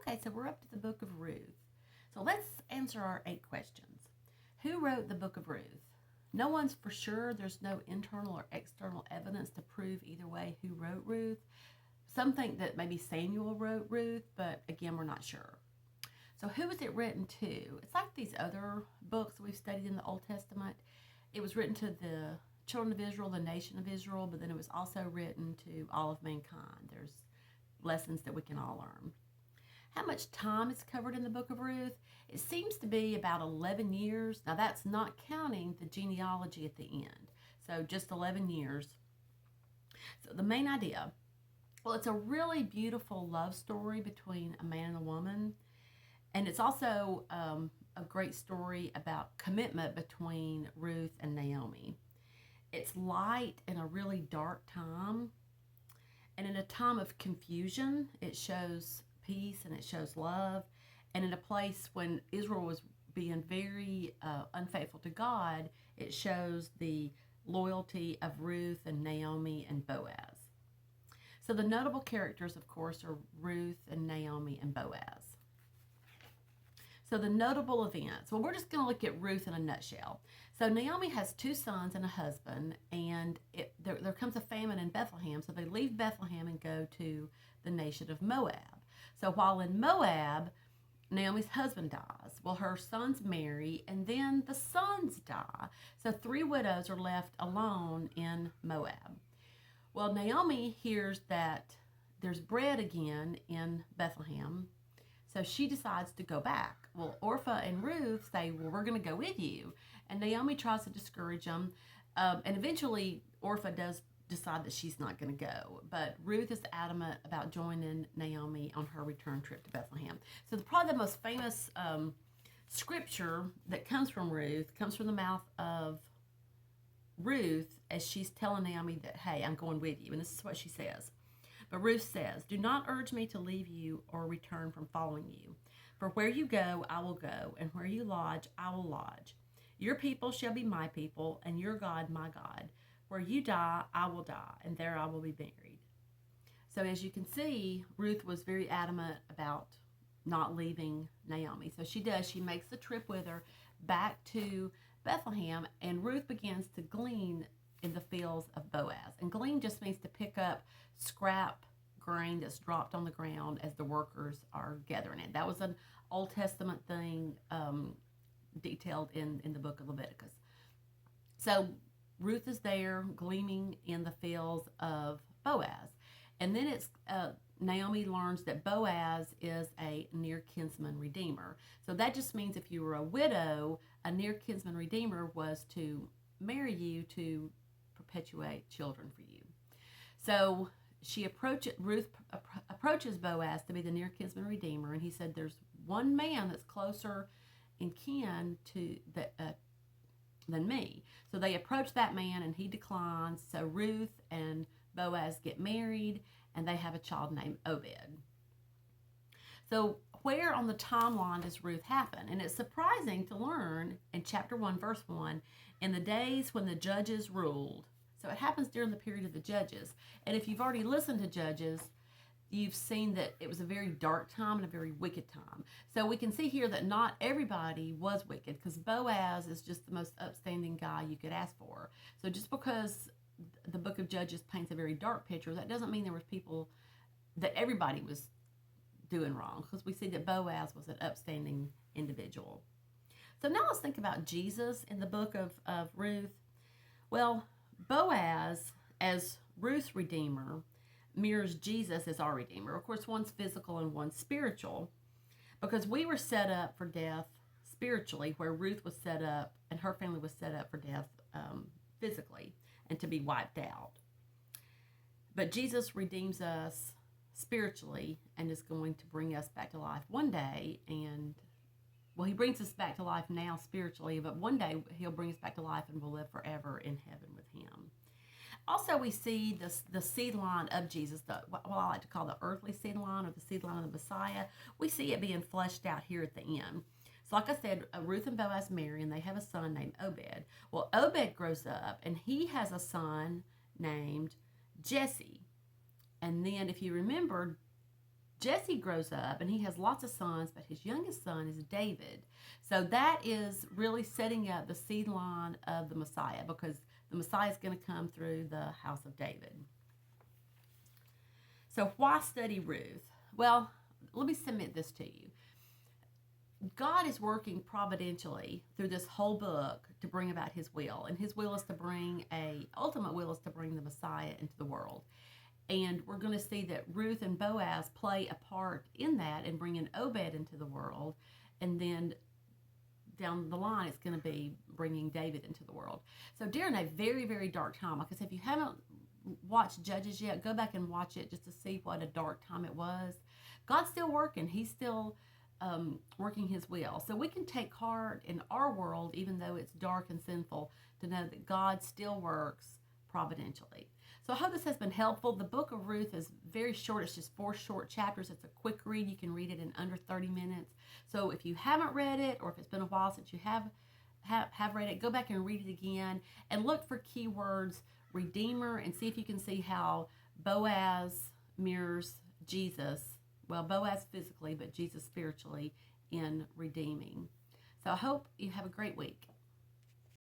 Okay, so we're up to the book of Ruth. So let's answer our 8 questions. Who wrote the book of Ruth? No one's for sure. There's no internal or external evidence to prove either way who wrote Ruth. Some think that maybe Samuel wrote Ruth, but again, we're not sure. So who was it written to? It's like these other books we've studied in the Old Testament. It was written to the children of Israel, the nation of Israel, but then it was also written to all of mankind. There's lessons that we can all learn. How much time is covered in the book of Ruth? It seems to be about 11 years. Now, that's not counting the genealogy at the end. So just 11 years. So the main idea, well, it's a really beautiful love story between a man and a woman. And it's also a great story about commitment between Ruth and Naomi. It's light in a really dark time. And in a time of confusion, it shows peace and it shows love. And in a place when Israel was being very unfaithful to God, it shows the loyalty of Ruth and Naomi and Boaz. So the notable characters, of course, are Ruth and Naomi and Boaz. So the notable events, well, we're just going to look at Ruth in a nutshell. So Naomi has 2 sons and a husband, and there comes a famine in Bethlehem. So they leave Bethlehem and go to the nation of Moab. So while in Moab, Naomi's husband dies. Well, her sons marry, and then the sons die. So 3 widows are left alone in Moab. Well, Naomi hears that there's bread again in Bethlehem, so she decides to go back. Well, Orpah and Ruth say, well, we're going to go with you. And Naomi tries to discourage them. And eventually, Orpah does decide that she's not going to go. But Ruth is adamant about joining Naomi on her return trip to Bethlehem. So probably the most famous scripture that comes from Ruth comes from the mouth of Ruth as she's telling Naomi that, hey, I'm going with you. And this is what she says. But Ruth says, do not urge me to leave you or return from following you. For where you go, I will go, and where you lodge, I will lodge. Your people shall be my people, and your God my God. Where you die, I will die, and there I will be buried. So as you can see, Ruth was very adamant about not leaving Naomi. So she does. She makes the trip with her back to Bethlehem, and Ruth begins to glean in the fields of Boaz. And glean just means to pick up scrap grain that's dropped on the ground as the workers are gathering it. That was an Old Testament thing detailed in the book of Leviticus. So Ruth is there gleaning in the fields of Boaz. And then it's Naomi learns that Boaz is a near kinsman redeemer. So that just means if you were a widow, a near kinsman redeemer was to marry you to perpetuate children for you. So Ruth approaches Boaz to be the near kinsman redeemer, and he said, there's one man that's closer in kin to than me. So they approach that man, and he declines. So Ruth and Boaz get married, and they have a child named Obed. So where on the timeline does Ruth happen? And it's surprising to learn in chapter 1, verse 1, in the days when the judges ruled. So it happens during the period of the judges. And if you've already listened to Judges, you've seen that it was a very dark time and a very wicked time. So we can see here that not everybody was wicked, because Boaz is just the most upstanding guy you could ask for. So just because the book of Judges paints a very dark picture, that doesn't mean there was people that everybody was doing wrong, because we see that Boaz was an upstanding individual. So now let's think about Jesus in the book of Ruth. Well, Boaz, as Ruth's redeemer, mirrors Jesus as our redeemer. Of course, one's physical and one's spiritual, because we were set up for death spiritually, where Ruth was set up and her family was set up for death physically and to be wiped out. But Jesus redeems us spiritually and is going to bring us back to life one day. And well, he brings us back to life now spiritually, but one day he'll bring us back to life and we'll live forever in heaven with him. Also, we see the seed line of Jesus, what I like to call the earthly seed line, or the seed line of the Messiah. We see it being fleshed out here at the end. So like I said, Ruth and Boaz marry, and they have a son named Obed. Well, Obed grows up, and he has a son named Jesse. And then, if you remember, Jesse grows up and he has lots of sons, but his youngest son is David. So that is really setting up the seed line of the Messiah, because the Messiah is going to come through the house of David. So why study Ruth? Well, let me submit this to you. God is working providentially through this whole book to bring about his will. And his will is to bring ultimate will is to bring the Messiah into the world. And we're going to see that Ruth and Boaz play a part in that and bringing Obed into the world. And then down the line, it's going to be bringing David into the world. So during a very, very dark time, like I said, if you haven't watched Judges yet, go back and watch it just to see what a dark time it was. God's still working. He's still working his will. So we can take heart in our world, even though it's dark and sinful, to know that God still works providentially. So I hope this has been helpful. The book of Ruth is very short. It's just 4 short chapters. It's a quick read. You can read it in under 30 minutes. So if you haven't read it, or if it's been a while since you have read it, go back and read it again and look for keywords Redeemer, and see if you can see how Boaz mirrors Jesus. Well, Boaz physically, but Jesus spiritually in redeeming. So I hope you have a great week.